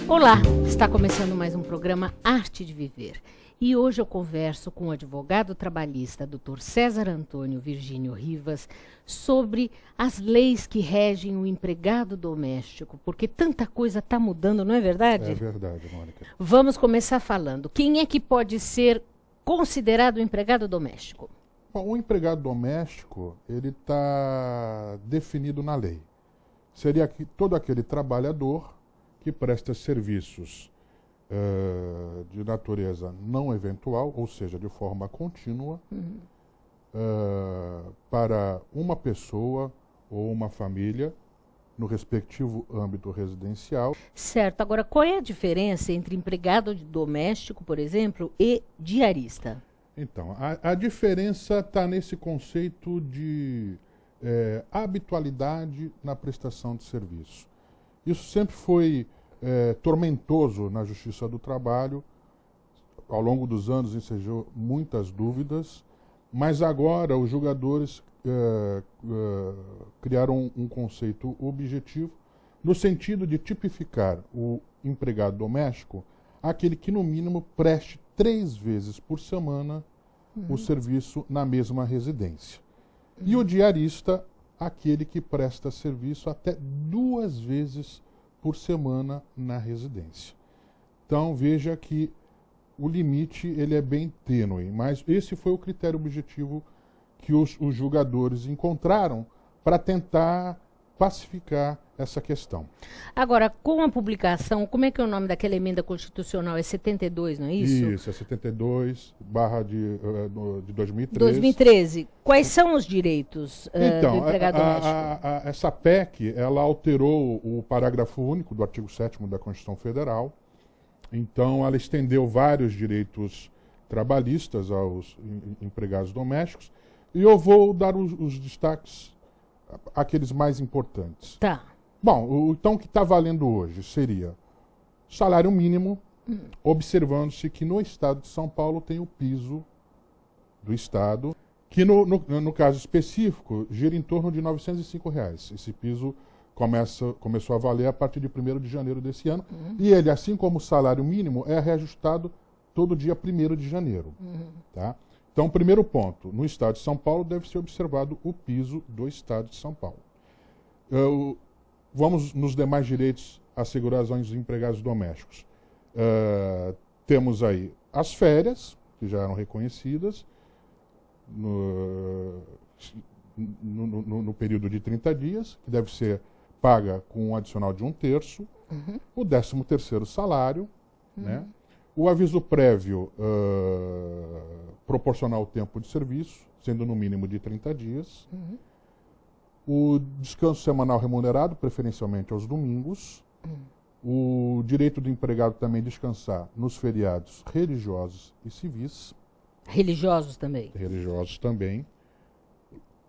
Olá, está começando mais um programa Arte de Viver. E hoje eu converso com o advogado trabalhista Dr. César Antônio Virgínio Rivas sobre as leis que regem o empregado doméstico, porque tanta coisa está mudando, não é verdade? É verdade, Mônica. Vamos começar falando. Quem é que pode ser considerado empregado doméstico? Bom, o empregado doméstico, ele está definido na lei. Seria todo aquele trabalhador que presta serviços de natureza não eventual, ou seja, de forma contínua, para uma pessoa ou uma família no respectivo âmbito residencial. Certo. Agora, qual é a diferença entre empregado doméstico, por exemplo, e diarista? Então, a diferença está nesse conceito de habitualidade na prestação de serviço. Isso sempre foi tormentoso na Justiça do Trabalho. Ao longo dos anos ensejou muitas dúvidas, mas agora os julgadores criaram um conceito objetivo no sentido de tipificar o empregado doméstico aquele que no mínimo preste 3 vezes por semana o serviço na mesma residência. E o diarista, aquele que presta serviço até 2 vezes por semana na residência. Então veja que o limite ele é bem tênue, mas esse foi o critério objetivo que os julgadores encontraram para tentar pacificar essa questão. Agora, com a publicação, como é que é o nome daquela emenda constitucional? É 72, não é isso? Isso, é 72, de 2013. 2013. Quais são os direitos do empregado doméstico? Essa PEC, ela alterou o parágrafo único do artigo 7º da Constituição Federal. Então, ela estendeu vários direitos trabalhistas aos empregados domésticos. E eu vou dar os destaques, aqueles mais importantes. Tá. Bom, então o que está valendo hoje seria salário mínimo, observando-se que no estado de São Paulo tem o piso do estado, que no caso específico gira em torno de R$ 905. Esse piso começou a valer a partir de 1º de janeiro desse ano, e ele, assim como o salário mínimo, é reajustado todo dia 1º de janeiro. Tá? Então, primeiro ponto, no estado de São Paulo deve ser observado o piso do estado de São Paulo. Vamos nos demais direitos assegurados aos empregados domésticos. Temos aí as férias, que já eram reconhecidas no período de 30 dias, que deve ser paga com um adicional de 1/3, o 13º salário, né? O aviso prévio proporcional ao tempo de serviço, sendo no mínimo de 30 dias. O descanso semanal remunerado, preferencialmente aos domingos. O direito do empregado também descansar nos feriados religiosos e civis. Religiosos também? Religiosos também.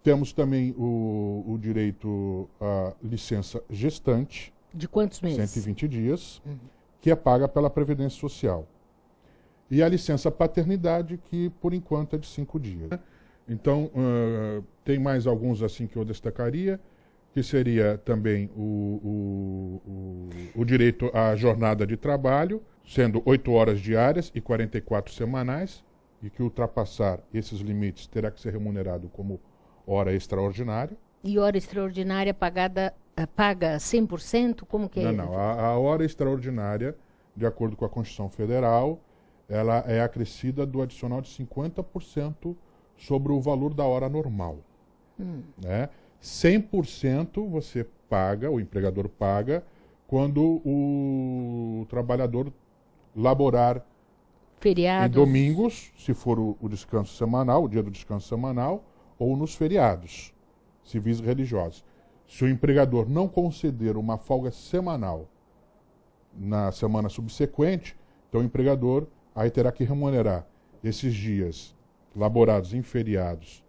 Temos também o direito à licença gestante. De quantos meses? 120 dias, que é paga pela Previdência Social. E a licença paternidade, que por enquanto é de 5 dias. Então, tem mais alguns assim que eu destacaria, que seria também o direito à jornada de trabalho, sendo 8 horas diárias e 44 semanais, e que ultrapassar esses limites terá que ser remunerado como hora extraordinária. E hora extraordinária paga 100%? Como que é? Não. A hora extraordinária, de acordo com a Constituição Federal, ela é acrescida do adicional de 50% sobre o valor da hora normal. Né? 100% você paga, o empregador paga, quando o trabalhador laborar feriados, em domingos, se for o descanso semanal, o dia do descanso semanal, ou nos feriados civis e religiosos. Se o empregador não conceder uma folga semanal na semana subsequente, então o empregador aí terá que remunerar esses dias laborados em feriados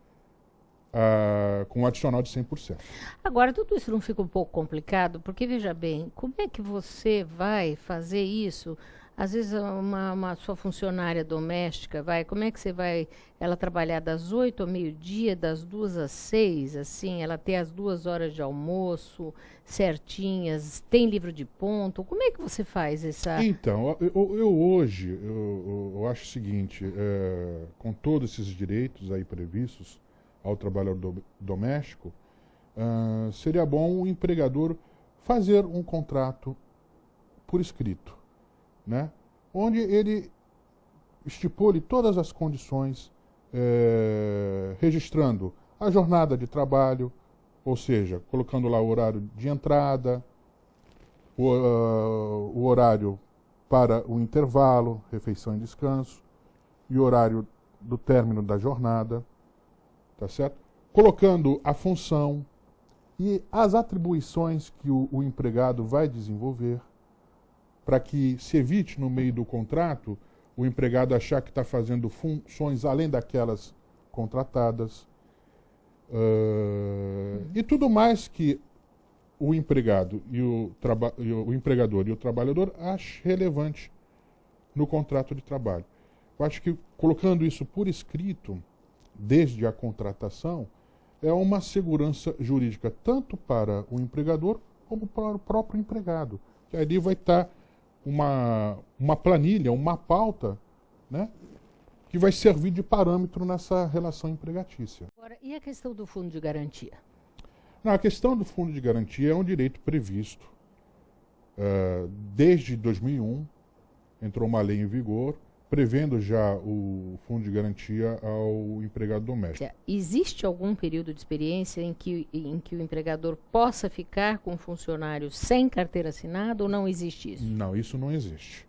com um adicional de 100%. Agora, tudo isso não fica um pouco complicado? Porque, veja bem, como é que você vai fazer isso às vezes uma sua funcionária doméstica, como é que você vai, ela trabalhar das 8 ao meio-dia, das 2 às 6, assim, ela ter as 2 horas de almoço certinhas, tem livro de ponto, como é que você faz essa... Então, eu hoje, eu acho o seguinte, com todos esses direitos aí previstos ao trabalhador doméstico, seria bom o empregador fazer um contrato por escrito, né? Onde ele estipule todas as condições, registrando a jornada de trabalho, ou seja, colocando lá o horário de entrada, o horário para o intervalo, refeição e descanso, e o horário do término da jornada, tá certo? Colocando a função e as atribuições que o empregado vai desenvolver, para que se evite, no meio do contrato, o empregado achar que está fazendo funções além daquelas contratadas. E tudo mais que o empregado e o empregador e o trabalhador achem relevante no contrato de trabalho. Eu acho que colocando isso por escrito, desde a contratação, é uma segurança jurídica tanto para o empregador como para o próprio empregado. Que ali vai estar uma planilha, uma pauta, né, que vai servir de parâmetro nessa relação empregatícia. Agora, e a questão do fundo de garantia? Não, a questão do fundo de garantia é um direito previsto. Desde 2001, entrou uma lei em vigor, prevendo já o fundo de garantia ao empregado doméstico. Existe algum período de experiência em que o empregador possa ficar com o funcionário sem carteira assinada ou não existe isso? Não, isso não existe.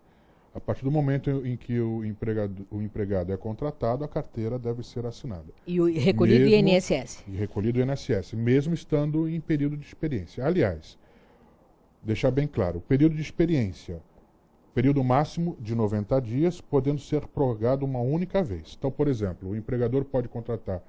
A partir do momento em que o empregado é contratado, a carteira deve ser assinada. E recolhido do INSS? E recolhido do INSS, mesmo estando em período de experiência. Aliás, deixar bem claro, o período de experiência, período máximo de 90 dias, podendo ser prorrogado uma única vez. Então, por exemplo, o empregador pode contratar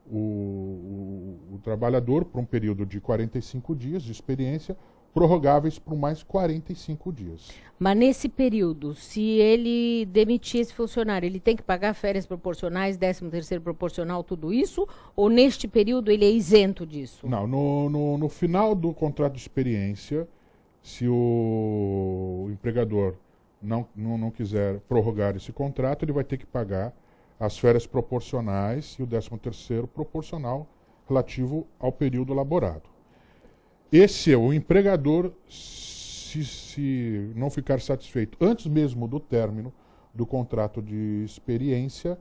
o trabalhador por um período de 45 dias de experiência, prorrogáveis por mais 45 dias. Mas nesse período, se ele demitir esse funcionário, ele tem que pagar férias proporcionais, 13º proporcional, tudo isso? Ou neste período ele é isento disso? Não, no final do contrato de experiência, se o empregador não quiser prorrogar esse contrato, ele vai ter que pagar as férias proporcionais e o 13º proporcional relativo ao período laborado. Esse é o empregador, se não ficar satisfeito antes mesmo do término do contrato de experiência,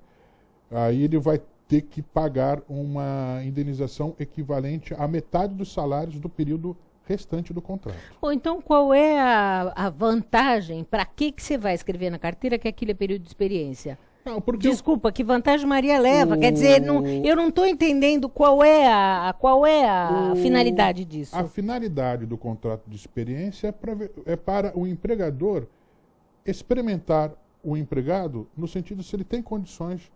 aí ele vai ter que pagar uma indenização equivalente à metade dos salários do período restante do contrato. Ou então, qual é a vantagem? Para que você vai escrever na carteira que aquilo é período de experiência? Não, porque desculpa, que vantagem Maria leva? Quer dizer, eu não estou entendendo qual é a finalidade disso. A finalidade do contrato de experiência é para o empregador experimentar o empregado no sentido se ele tem condições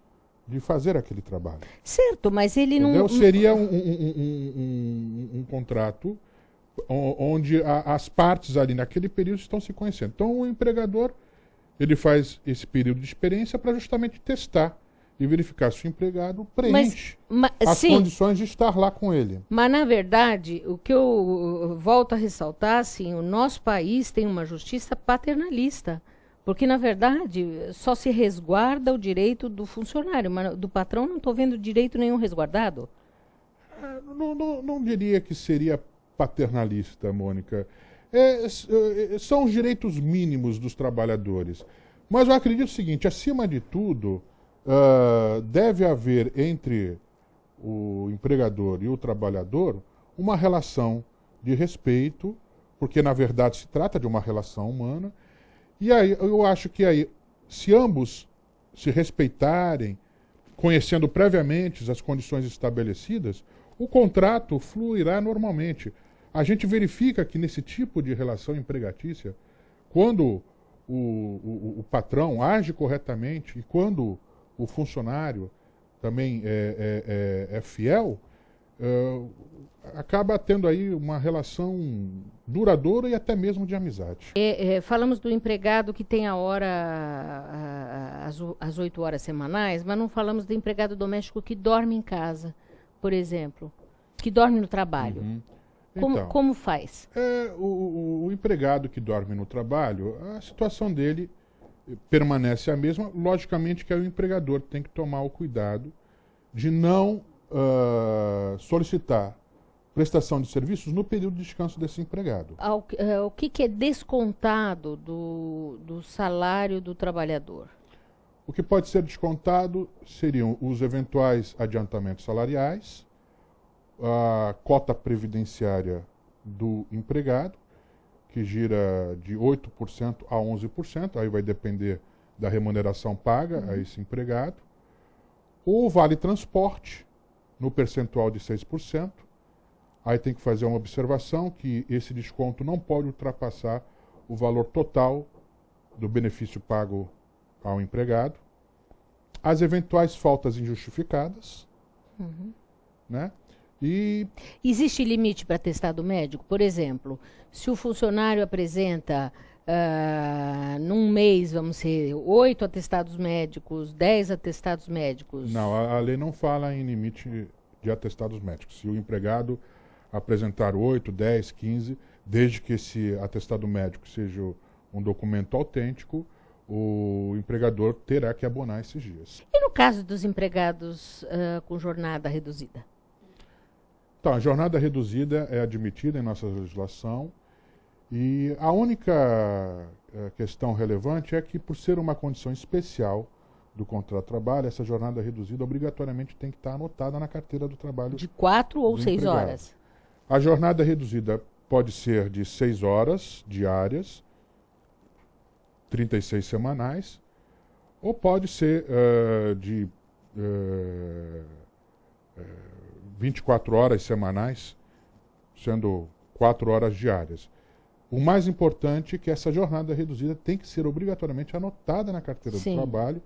de fazer aquele trabalho. Certo, mas ele entendeu? não... Seria um contrato onde as partes ali naquele período estão se conhecendo. Então o empregador, ele faz esse período de experiência para justamente testar e verificar se o empregado preenche as condições de estar lá com ele. Mas, na verdade, o que eu volto a ressaltar, assim, o nosso país tem uma justiça paternalista. Porque, na verdade, só se resguarda o direito do funcionário, mas do patrão não estou vendo direito nenhum resguardado. Não diria que seria paternalista, Mônica. São os direitos mínimos dos trabalhadores. Mas eu acredito o seguinte, acima de tudo, deve haver entre o empregador e o trabalhador uma relação de respeito, porque na verdade se trata de uma relação humana, e aí eu acho que aí, se ambos se respeitarem, conhecendo previamente as condições estabelecidas, o contrato fluirá normalmente. A gente verifica que nesse tipo de relação empregatícia, quando o patrão age corretamente e quando o funcionário também é fiel, acaba tendo aí uma relação duradoura e até mesmo de amizade. Falamos do empregado que tem a hora, as 8 horas semanais, mas não falamos do empregado doméstico que dorme em casa, por exemplo, que dorme no trabalho. Uhum. Como faz? O empregado que dorme no trabalho, a situação dele permanece a mesma. Logicamente que o empregador tem que tomar o cuidado de não solicitar prestação de serviços no período de descanso desse empregado. O que é descontado do salário do trabalhador? O que pode ser descontado seriam os eventuais adiantamentos salariais, a cota previdenciária do empregado, que gira de 8% a 11%, aí vai depender da remuneração paga a esse empregado, o vale transporte, no percentual de 6%, aí tem que fazer uma observação que esse desconto não pode ultrapassar o valor total do benefício pago ao empregado, as eventuais faltas injustificadas, né? E existe limite para atestado médico? Por exemplo, se o funcionário apresenta num mês, vamos ser 8 atestados médicos, 10 atestados médicos. Não, a lei não fala em limite de atestados médicos. Se o empregado apresentar 8, 10, 15, desde que esse atestado médico seja um documento autêntico, o empregador terá que abonar esses dias. E no caso dos empregados com jornada reduzida? Então, a jornada reduzida é admitida em nossa legislação e a única questão relevante é que, por ser uma condição especial do contrato de trabalho, essa jornada reduzida obrigatoriamente tem que estar anotada na carteira do trabalho. De 4 ou 6 horas? A jornada reduzida pode ser de 6 horas diárias, 36 semanais, ou pode ser de 24 horas semanais, sendo 4 horas diárias. O mais importante é que essa jornada reduzida tem que ser obrigatoriamente anotada na carteira do trabalho,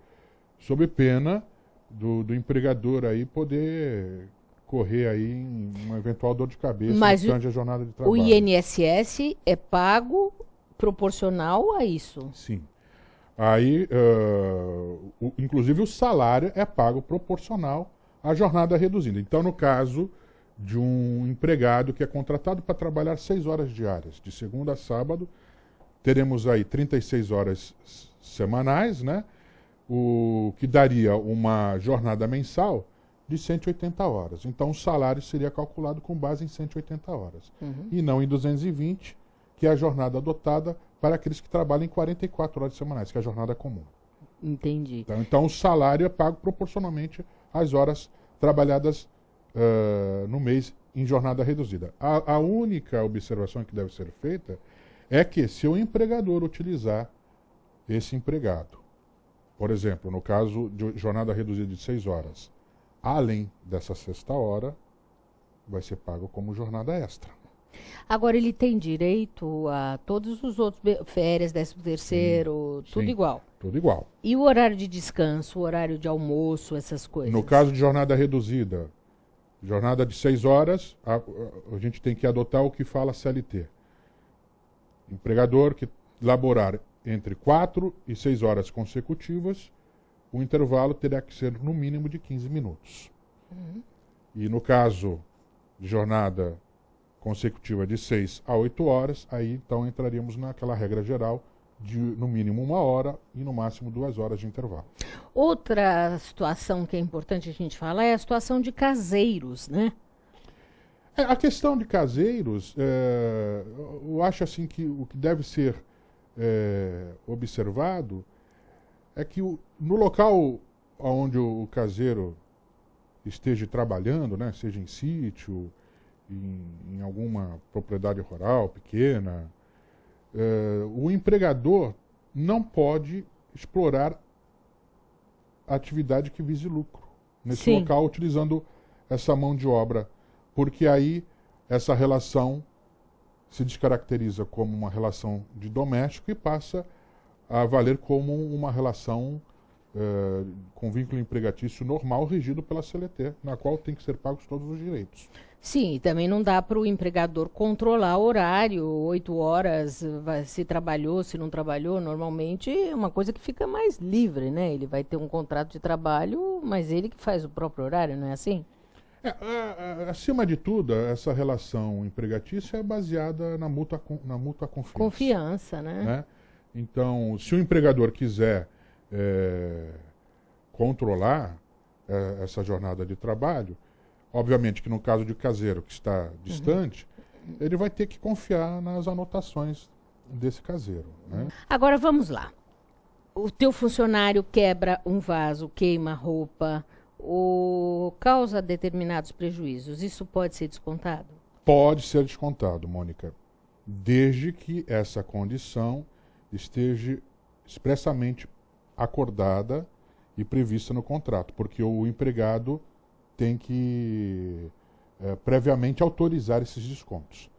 sob pena do empregador aí poder correr aí em uma eventual dor de cabeça durante a jornada de trabalho. O INSS é pago proporcional a isso? Sim. Aí, inclusive o salário é pago proporcional à jornada reduzida. Então, no caso de um empregado que é contratado para trabalhar 6 horas diárias, de segunda a sábado, teremos aí 36 horas semanais, né? O que daria uma jornada mensal de 180 horas. Então, o salário seria calculado com base em 180 horas. E não em 220, que é a jornada adotada para aqueles que trabalham em 44 horas semanais, que é a jornada comum. Entendi. Então, o salário é pago proporcionalmente às horas trabalhadas no mês em jornada reduzida. A única observação que deve ser feita é que, se o empregador utilizar esse empregado, por exemplo, no caso de jornada reduzida de 6 horas, além dessa sexta hora, vai ser pago como jornada extra. Agora, ele tem direito a todos os outros, férias, 13º, tudo igual? Tudo igual. E o horário de descanso, o horário de almoço, essas coisas? No caso de jornada reduzida, jornada de 6 horas, a gente tem que adotar o que fala CLT. Empregador que laborar entre 4 e 6 horas consecutivas, o intervalo terá que ser no mínimo de 15 minutos. E no caso de jornada consecutiva de 6 a 8 horas, aí então entraríamos naquela regra geral de no mínimo 1 hora e no máximo 2 horas de intervalo. Outra situação que é importante a gente falar é a situação de caseiros, né? A questão de caseiros, eu acho assim que o que deve ser observado é que no local onde o caseiro esteja trabalhando, né, seja em sítio, em alguma propriedade rural pequena, o empregador não pode explorar a atividade que vise lucro nesse local utilizando essa mão de obra, porque aí essa relação se descaracteriza como uma relação de doméstico e passa a valer como uma relação com vínculo empregatício normal regido pela CLT, na qual tem que ser pagos todos os direitos. Sim, e também não dá para o empregador controlar o horário, 8 horas, se trabalhou, se não trabalhou. Normalmente é uma coisa que fica mais livre, né? Ele vai ter um contrato de trabalho, mas ele que faz o próprio horário, não é assim? Acima de tudo, essa relação empregatícia é baseada na mútua confiança. Confiança, né? Então, se o empregador quiser controlar essa jornada de trabalho, obviamente que no caso de caseiro que está distante, ele vai ter que confiar nas anotações desse caseiro, né? Agora vamos lá. O teu funcionário quebra um vaso, queima roupa, ou causa determinados prejuízos. Isso pode ser descontado? Pode ser descontado, Mônica, desde que essa condição esteja expressamente acordada e prevista no contrato, porque o empregado tem que previamente autorizar esses descontos.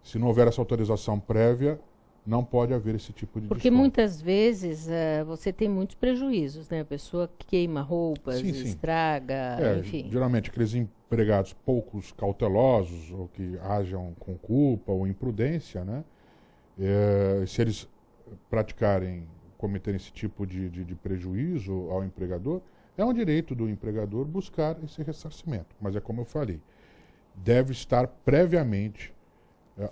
Se não houver essa autorização prévia, não pode haver esse tipo de Porque desconto. muitas vezes você tem muitos prejuízos, né? A pessoa queima roupas, Sim. estraga, enfim. Geralmente aqueles empregados poucos cautelosos, ou que ajam com culpa ou imprudência, né? Se eles cometerem esse tipo de prejuízo ao empregador, é um direito do empregador buscar esse ressarcimento. Mas é como eu falei, deve estar previamente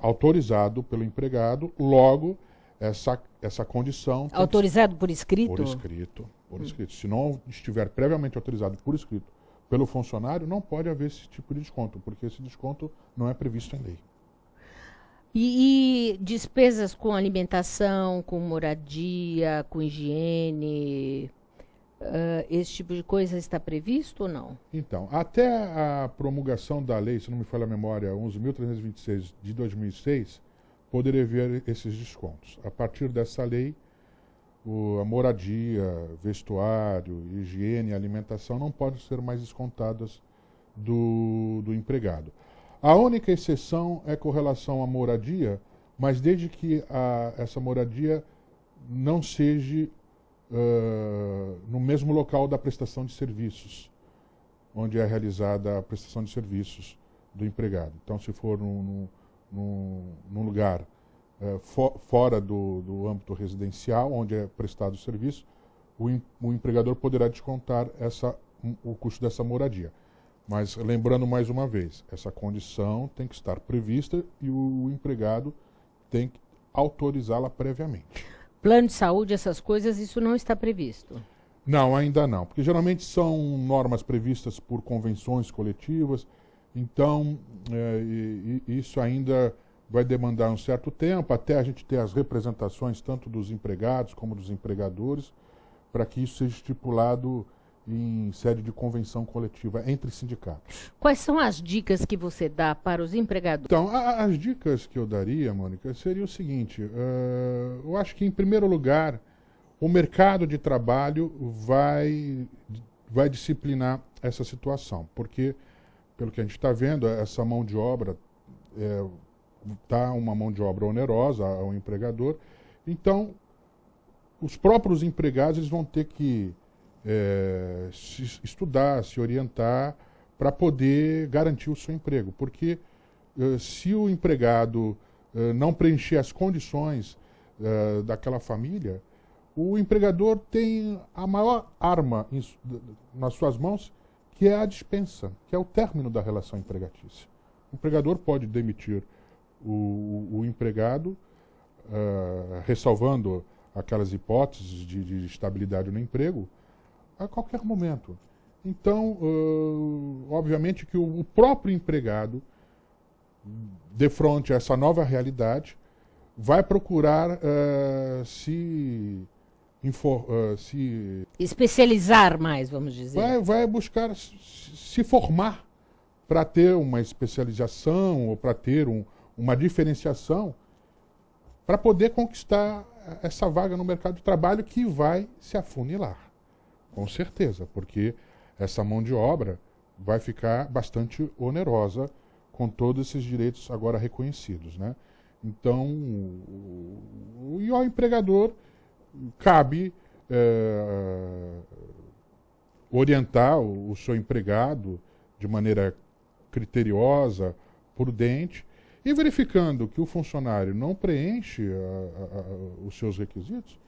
autorizado pelo empregado, logo essa condição... Autorizado por escrito? Por escrito. Se não estiver previamente autorizado por escrito pelo funcionário, não pode haver esse tipo de desconto, porque esse desconto não é previsto em lei. E despesas com alimentação, com moradia, com higiene... esse tipo de coisa está previsto ou não? Então, até a promulgação da lei, se não me falha a memória, 11.326 de 2006, poderia haver esses descontos. A partir dessa lei, a moradia, vestuário, higiene e alimentação não podem ser mais descontadas do empregado. A única exceção é com relação à moradia, mas desde que essa moradia não seja no mesmo local da prestação de serviços, onde é realizada a prestação de serviços do empregado. Então, se for num lugar fora do âmbito residencial, onde é prestado o serviço, o empregador poderá descontar o custo dessa moradia. Mas, lembrando mais uma vez, essa condição tem que estar prevista e o empregado tem que autorizá-la previamente. Plano de saúde, essas coisas, isso não está previsto? Não, ainda não, porque geralmente são normas previstas por convenções coletivas, então isso ainda vai demandar um certo tempo, até a gente ter as representações tanto dos empregados como dos empregadores, para que isso seja estipulado em sede de convenção coletiva entre sindicatos. Quais são as dicas que você dá para os empregadores? Então, as dicas que eu daria, Mônica, seria o seguinte, eu acho que, em primeiro lugar, o mercado de trabalho vai disciplinar essa situação, porque, pelo que a gente está vendo, essa mão de obra está uma mão de obra onerosa ao empregador, então, os próprios empregados eles vão ter que se estudar, se orientar para poder garantir o seu emprego. Porque se o empregado não preencher as condições daquela família, o empregador tem a maior arma nas suas mãos, que é a dispensa, que é o término da relação empregatícia. O empregador pode demitir o empregado, ressalvando aquelas hipóteses de estabilidade no emprego, a qualquer momento. Então, obviamente que o próprio empregado, defronte a essa nova realidade, vai procurar se especializar mais, vamos dizer. Vai buscar se formar para ter uma especialização ou para ter uma diferenciação para poder conquistar essa vaga no mercado de trabalho que vai se afunilar. Com certeza, porque essa mão de obra vai ficar bastante onerosa com todos esses direitos agora reconhecidos, né? Então, e ao empregador cabe orientar o seu empregado de maneira criteriosa, prudente, e verificando que o funcionário não preenche os seus requisitos,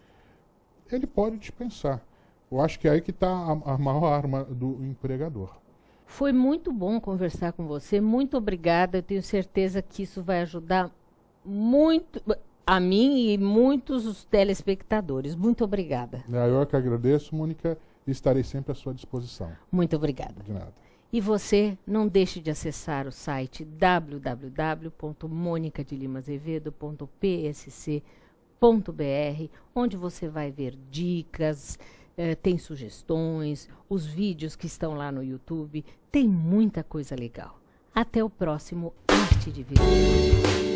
ele pode dispensar. Eu acho que é aí que está a maior arma do empregador. Foi muito bom conversar com você, muito obrigada. Eu tenho certeza que isso vai ajudar muito a mim e muitos os telespectadores. Muito obrigada. Eu que agradeço, Mônica, e estarei sempre à sua disposição. Muito obrigada. De nada. E você não deixe de acessar o site www.monicadelimazevedo.psc.br, onde você vai ver dicas, tem sugestões, os vídeos que estão lá no YouTube, tem muita coisa legal. Até o próximo Arte de Viver.